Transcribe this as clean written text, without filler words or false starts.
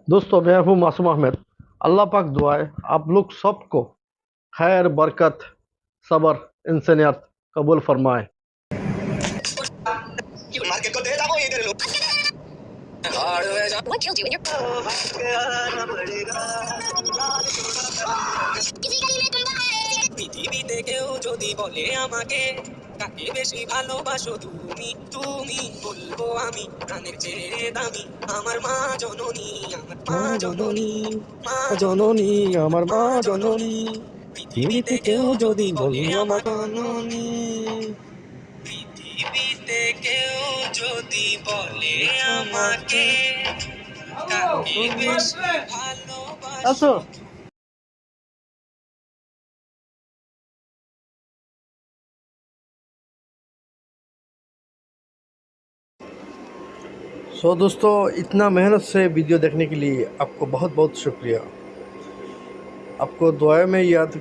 दोस्तों, मैं हूँ मासूम अहमद। अल्लाह पाक दुआ है आप लोग सबको खैर, बरकत, सबर, इंसानियत कबूल फरमाए। What killed you in your পৃথিবীতে কেউ যদি বলে আমাকে কাকে বেশি ভালোবাসো তুমি তুমি বলবো আমি প্রাণের চেয়ে দামি আমার মা জননী, আমার মা জননী, মা জননী, আমার মা জননী। পৃথিবীতে কেউ যদি বলে আমার জননী, পৃথিবীতে কেউ যদি বলে আমাকে কাকে বেশি ভালোবাসো। दोस्तों, इतना मेहनत से वीडियो देखने के लिए आपको बहुत बहुत शुक्रिया। आपको दुआ में याद